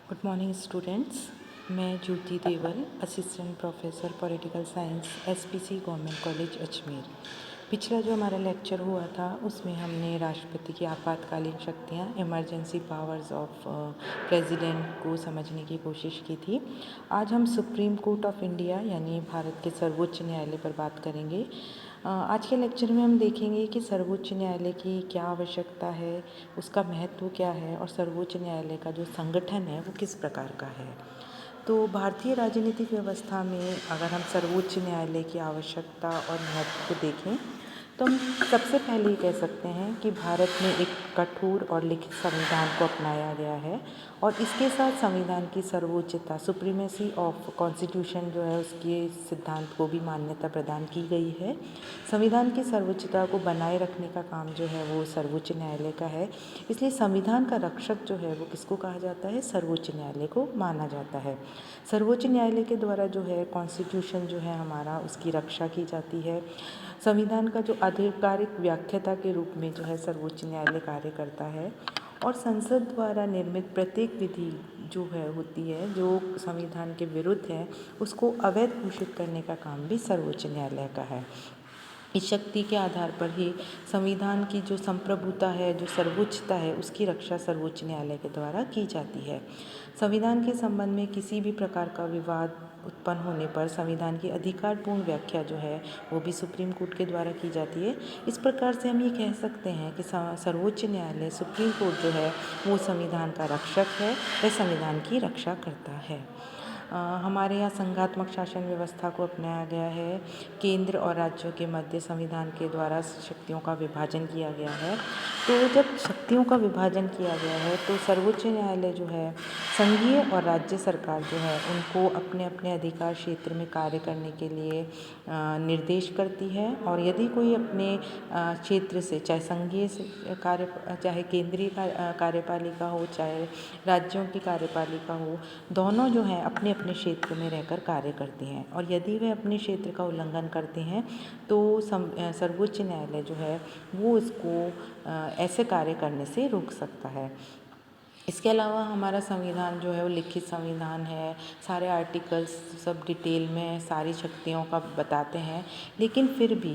Good morning students. मैं Jyoti Deval, assistant professor political science SPC government college Ajmer. पिछला जो हमारा लेक्चर हुआ था उसमें हमने राष्ट्रपति की आपातकालीन शक्तियाँ, इमरजेंसी पावर्स ऑफ प्रेसिडेंट को समझने की कोशिश की थी। आज हम सुप्रीम कोर्ट ऑफ इंडिया यानी भारत के सर्वोच्च न्यायालय पर बात करेंगे। आज के लेक्चर में हम देखेंगे कि सर्वोच्च न्यायालय की क्या आवश्यकता है, उसका महत्व क्या है और सर्वोच्च न्यायालय का जो संगठन है वो किस प्रकार का है। तो भारतीय राजनीतिक व्यवस्था में अगर हम सर्वोच्च न्यायालय की आवश्यकता और महत्व को देखें तो हम सबसे पहले ये कह सकते हैं कि भारत में एक कठोर और लिखित संविधान को अपनाया गया है और इसके साथ संविधान की सर्वोच्चता, सुप्रीमेसी ऑफ कॉन्स्टिट्यूशन जो है उसके सिद्धांत को भी मान्यता प्रदान की गई है। संविधान की सर्वोच्चता को बनाए रखने का काम जो है वो सर्वोच्च न्यायालय का है। इसलिए संविधान का रक्षक जो है वो किसको कहा जाता है? सर्वोच्च न्यायालय को माना जाता है। सर्वोच्च न्यायालय के द्वारा जो है कॉन्स्टिट्यूशन जो है हमारा, उसकी रक्षा की जाती है। संविधान का जो आधिकारिक व्याख्याता के रूप में जो है सर्वोच्च न्यायालय कार्य करता है और संसद द्वारा निर्मित प्रत्येक विधि जो है होती है जो संविधान के विरुद्ध है उसको अवैध घोषित करने का काम भी सर्वोच्च न्यायालय का है। इस शक्ति के आधार पर ही संविधान की जो संप्रभुता है, जो सर्वोच्चता है, उसकी रक्षा सर्वोच्च न्यायालय के द्वारा की जाती है। संविधान के संबंध में किसी भी प्रकार का विवाद उत्पन्न होने पर संविधान की अधिकारपूर्ण व्याख्या जो है वो भी सुप्रीम कोर्ट के द्वारा की जाती है। इस प्रकार से हम ये कह सकते हैं कि सर्वोच्च न्यायालय, सुप्रीम कोर्ट जो है वो संविधान का रक्षक है, वह संविधान की रक्षा करता है। हमारे यहाँ संघात्मक शासन व्यवस्था को अपनाया गया है। केंद्र और राज्यों के मध्य संविधान के द्वारा शक्तियों का विभाजन किया गया है। तो जब शक्तियों का विभाजन किया गया है तो सर्वोच्च न्यायालय जो है संघीय और राज्य सरकार जो है उनको अपने अपने अधिकार क्षेत्र में कार्य करने के लिए निर्देश करती है और यदि कोई अपने क्षेत्र से, चाहे संघीय चाहे केंद्रीय कार्यपालिका हो, चाहे राज्यों की कार्यपालिका हो, दोनों जो हैं अपने अपने क्षेत्र में रहकर कार्य करती हैं और यदि वे अपने क्षेत्र का उल्लंघन करते हैं तो सर्वोच्च न्यायालय जो है वो इसको ऐसे कार्य करने से रोक सकता है। इसके अलावा हमारा संविधान जो है वो लिखित संविधान है। सारे आर्टिकल्स सब डिटेल में सारी शक्तियों का बताते हैं, लेकिन फिर भी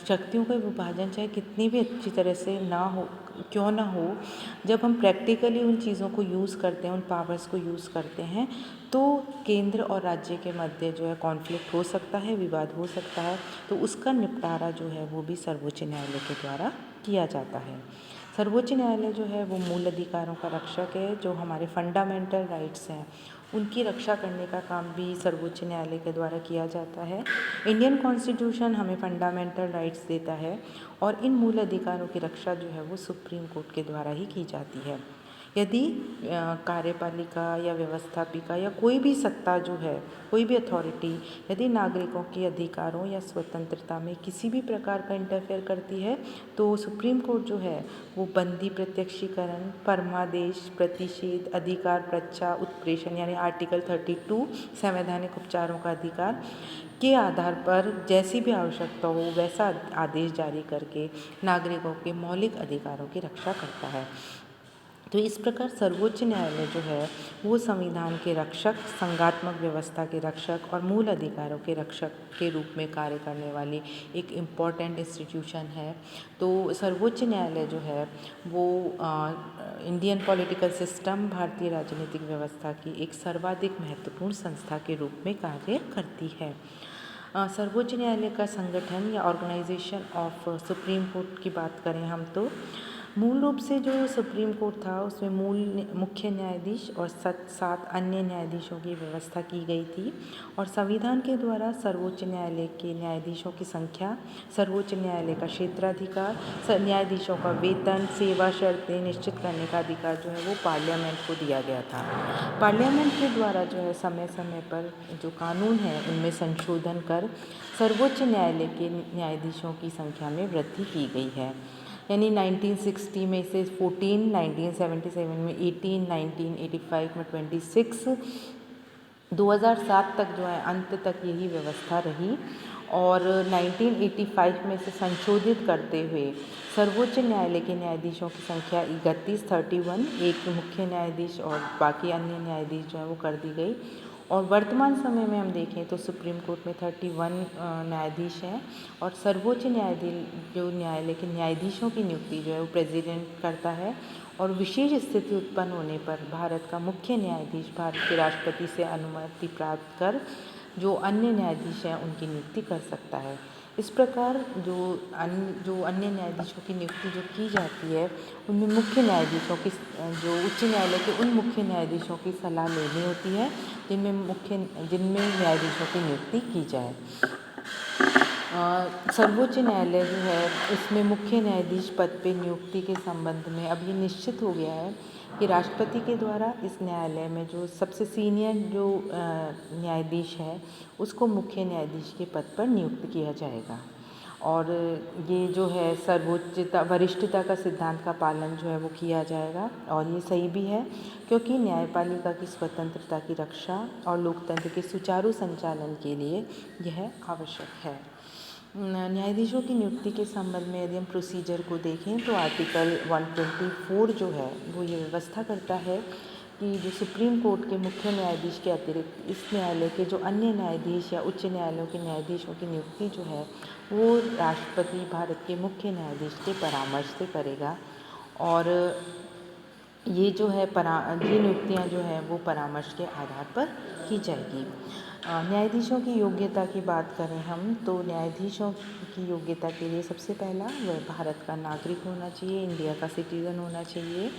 शक्तियों का विभाजन चाहे कितनी भी अच्छी तरह से ना हो, क्यों ना हो, जब हम प्रैक्टिकली उन चीज़ों को यूज़ करते हैं, उन पावर्स को यूज़ करते हैं तो केंद्र और राज्य के मध्य जो है कॉन्फ्लिक्ट हो सकता है, विवाद हो सकता है। तो उसका निपटारा जो है वो भी सर्वोच्च न्यायालय के द्वारा किया जाता है। सर्वोच्च न्यायालय जो है वो मूल अधिकारों का रक्षक है। जो हमारे फंडामेंटल राइट्स हैं उनकी रक्षा करने का काम भी सर्वोच्च न्यायालय के द्वारा किया जाता है। इंडियन कॉन्स्टिट्यूशन हमें फंडामेंटल राइट्स देता है और इन मूल अधिकारों की रक्षा जो है वो सुप्रीम कोर्ट के द्वारा ही की जाती है। यदि कार्यपालिका या व्यवस्थापिका या कोई भी सत्ता जो है, कोई भी अथॉरिटी यदि नागरिकों के अधिकारों या स्वतंत्रता में किसी भी प्रकार का इंटरफेयर करती है तो सुप्रीम कोर्ट जो है वो बंदी प्रत्यक्षीकरण, परमादेश, प्रतिषेध, अधिकार प्रच्छा, उत्प्रेषण यानी आर्टिकल 32 संवैधानिक उपचारों का अधिकार के आधार पर जैसी भी आवश्यकता हो वैसा आदेश जारी करके नागरिकों के मौलिक अधिकारों की रक्षा करता है। तो इस प्रकार सर्वोच्च न्यायालय जो है वो संविधान के रक्षक, संघात्मक व्यवस्था के रक्षक और मूल अधिकारों के रक्षक के रूप में कार्य करने वाली एक इम्पॉर्टेंट इंस्टीट्यूशन है। तो सर्वोच्च न्यायालय जो है वो इंडियन पॉलिटिकल सिस्टम, भारतीय राजनीतिक व्यवस्था की एक सर्वाधिक महत्वपूर्ण संस्था के रूप में कार्य करती है। सर्वोच्च न्यायालय का संगठन या ऑर्गेनाइजेशन ऑफ सुप्रीम कोर्ट की बात करें हम तो मूल रूप से जो सुप्रीम कोर्ट था उसमें मुख्य न्यायाधीश और 7 अन्य न्यायाधीशों की व्यवस्था की गई थी और संविधान के द्वारा सर्वोच्च न्यायालय के न्यायाधीशों की संख्या, सर्वोच्च न्यायालय का क्षेत्राधिकार, न्यायाधीशों का वेतन, सेवा शर्तें निश्चित करने का अधिकार जो है वो पार्लियामेंट को दिया गया था। पार्लियामेंट के द्वारा जो है समय समय पर जो कानून है उनमें संशोधन कर सर्वोच्च न्यायालय के न्यायाधीशों की संख्या में वृद्धि की गई है। यानी 1960 में से 14, 1977 में 18, 1985 में 26, 2007 तक जो है अंत तक यही व्यवस्था रही और 1985 में इसे संशोधित करते हुए सर्वोच्च न्यायालय के न्यायाधीशों की संख्या 31 एक मुख्य न्यायाधीश और बाकी अन्य न्यायाधीश जो है वो कर दी गई। और वर्तमान समय में हम देखें तो सुप्रीम कोर्ट में 31 न्यायाधीश हैं और सर्वोच्च न्यायाधीश जो न्यायालय के न्यायाधीशों की नियुक्ति जो है वो प्रेसिडेंट करता है। और विशेष स्थिति उत्पन्न होने पर भारत का मुख्य न्यायाधीश भारत के राष्ट्रपति से अनुमति प्राप्त कर जो अन्य न्यायाधीश हैं उनकी नियुक्ति कर सकता है। इस प्रकार जो अन्य न्यायाधीशों की नियुक्ति जो की जाती है उनमें मुख्य न्यायाधीशों की जो उच्च न्यायालय के उन मुख्य न्यायाधीशों की सलाह लेनी होती है जिनमें न्यायाधीशों की नियुक्ति की जाए। सर्वोच्च न्यायालय जो है इसमें मुख्य न्यायाधीश पद पे नियुक्ति के संबंध में अब ये निश्चित हो गया है कि राष्ट्रपति के द्वारा इस न्यायालय में जो सबसे सीनियर जो न्यायाधीश है उसको मुख्य न्यायाधीश के पद पर नियुक्त किया जाएगा। और ये जो है सर्वोच्चता वरिष्ठता का सिद्धांत का पालन जो है वो किया जाएगा और ये सही भी है क्योंकि न्यायपालिका की स्वतंत्रता की रक्षा और लोकतंत्र के सुचारू संचालन के लिए यह आवश्यक है। न्यायाधीशों की नियुक्ति के संबंध में यदि हम प्रोसीजर को देखें तो आर्टिकल 124 जो है वो ये व्यवस्था करता है कि जो सुप्रीम कोर्ट के मुख्य न्यायाधीश के अतिरिक्त इस न्यायालय के जो अन्य न्यायाधीश या उच्च न्यायालयों के न्यायाधीशों की नियुक्ति जो है वो राष्ट्रपति भारत के मुख्य न्यायाधीश के परामर्श से करेगा। और ये जो है ये नियुक्तियाँ जो है वो परामर्श के आधार पर की जाएगी। न्यायाधीशों की योग्यता की बात करें हम तो न्यायाधीशों की योग्यता के लिए सबसे पहला वह भारत का नागरिक होना चाहिए, इंडिया का सिटीज़न होना चाहिए।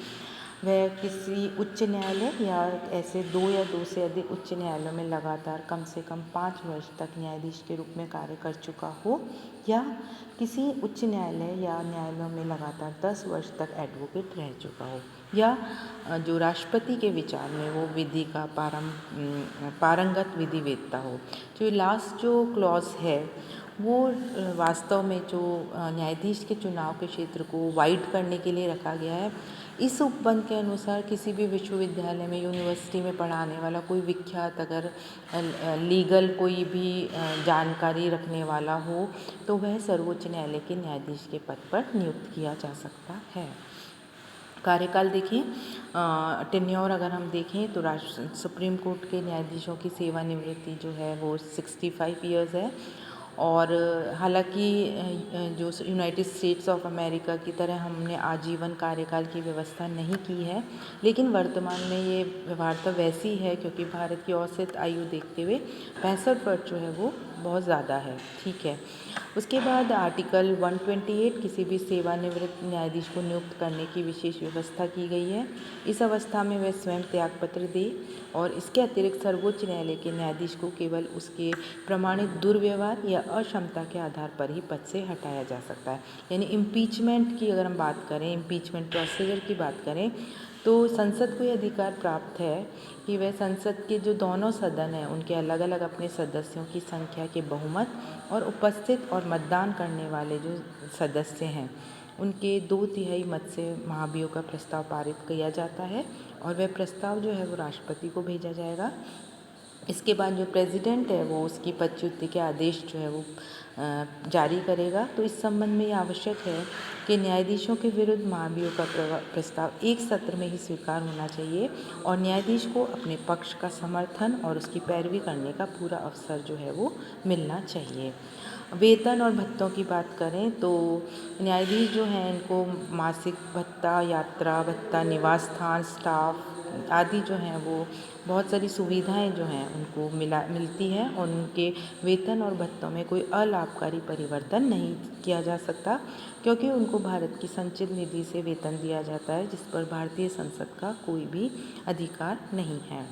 वह किसी उच्च न्यायालय या ऐसे 2 या 2 से अधिक उच्च न्यायालयों में लगातार कम से कम 5 वर्ष तक न्यायाधीश के रूप में कार्य कर चुका हो या किसी उच्च न्यायालय या न्यायालयों में लगातार 10 वर्ष तक एडवोकेट रह चुका हो या जो राष्ट्रपति के विचार में वो विधि का पारंगत विधिवेत्ता हो। जो लास्ट जो क्लॉज है वो वास्तव में जो न्यायाधीश के चुनाव के क्षेत्र को वाइड करने के लिए रखा गया है। इस उपबंध के अनुसार किसी भी विश्वविद्यालय में यूनिवर्सिटी में पढ़ाने वाला कोई विख्यात अगर लीगल कोई भी जानकारी रखने वाला हो तो वह सर्वोच्च न्यायालय के न्यायाधीश के पद पर नियुक्त किया जा सकता है। कार्यकाल देखिए टेन्योर अगर हम देखें तो सुप्रीम कोर्ट के न्यायाधीशों की सेवानिवृत्ति जो है वो 65 ईयर्स है। और हालांकि जो यूनाइटेड स्टेट्स ऑफ अमेरिका की तरह हमने आजीवन कार्यकाल की व्यवस्था नहीं की है, लेकिन वर्तमान में ये व्यवहार्यता वैसी है क्योंकि भारत की औसत आयु देखते हुए 65 वर्ष जो है वो बहुत ज़्यादा है। ठीक है। उसके बाद आर्टिकल 128 किसी भी सेवानिवृत्त न्यायाधीश को नियुक्त करने की विशेष व्यवस्था की गई है। इस अवस्था में वह स्वयं त्यागपत्र दे और इसके अतिरिक्त सर्वोच्च न्यायालय के न्यायाधीश को केवल उसके प्रमाणित दुर्व्यवहार या अक्षमता के आधार पर ही पद से हटाया जा सकता है। यानी इम्पीचमेंट की अगर हम बात करें, इम्पीचमेंट प्रोसीजर की बात करें तो संसद को ये अधिकार प्राप्त है कि वह संसद के जो दोनों सदन हैं उनके अलग अलग अपने सदस्यों की संख्या के बहुमत और उपस्थित और मतदान करने वाले जो सदस्य हैं उनके 2/3 मत से महाभियोग का प्रस्ताव पारित किया जाता है और वह प्रस्ताव जो है वो राष्ट्रपति को भेजा जाएगा। इसके बाद जो प्रेसिडेंट है वो उसकी पदच्युति के आदेश जो है वो जारी करेगा। तो इस संबंध में ये आवश्यक है कि न्यायाधीशों के विरुद्ध महाभियोग का प्रस्ताव एक सत्र में ही स्वीकार होना चाहिए और न्यायाधीश को अपने पक्ष का समर्थन और उसकी पैरवी करने का पूरा अवसर जो है वो मिलना चाहिए। वेतन और भत्तों की बात करें तो न्यायाधीश जो हैं इनको मासिक भत्ता, यात्रा भत्ता, निवास स्थान, स्टाफ आदि जो हैं वो बहुत सारी सुविधाएं जो हैं उनको मिलती हैं और उनके वेतन और भत्तों में कोई अलाभकारी परिवर्तन नहीं किया जा सकता क्योंकि उनको भारत की संचित निधि से वेतन दिया जाता है जिस पर भारतीय संसद का कोई भी अधिकार नहीं है।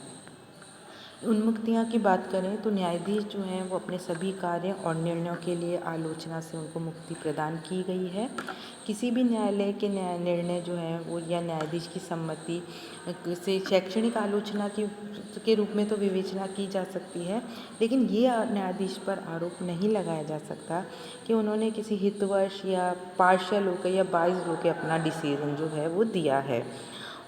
उन्मुक्तियाँ की बात करें तो न्यायाधीश जो हैं वो अपने सभी कार्य और निर्णयों के लिए आलोचना से उनको मुक्ति प्रदान की गई है। किसी भी न्यायालय के निर्णय जो है वो या न्यायाधीश की सम्मति से शैक्षणिक आलोचना के रूप में तो विवेचना की जा सकती है, लेकिन ये न्यायाधीश पर आरोप नहीं लगाया जा सकता कि उन्होंने किसी हितवश या पार्शियल होकर या बाइस्ड होकर अपना डिसीजन जो है वो दिया है।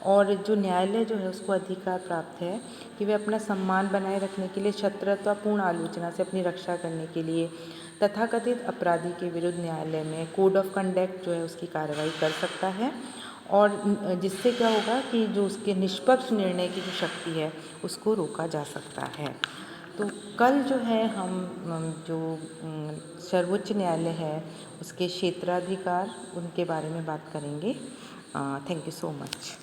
और जो न्यायालय जो है उसको अधिकार प्राप्त है कि वे अपना सम्मान बनाए रखने के लिए शत्रुतापूर्ण आलोचना से अपनी रक्षा करने के लिए तथाकथित अपराधी के विरुद्ध न्यायालय में कोड ऑफ कंडक्ट जो है उसकी कार्रवाई कर सकता है, और जिससे क्या होगा कि जो उसके निष्पक्ष निर्णय की जो शक्ति है उसको रोका जा सकता है। तो कल जो है हम जो सर्वोच्च न्यायालय है उसके क्षेत्राधिकार उनके बारे में बात करेंगे। Thank you so much.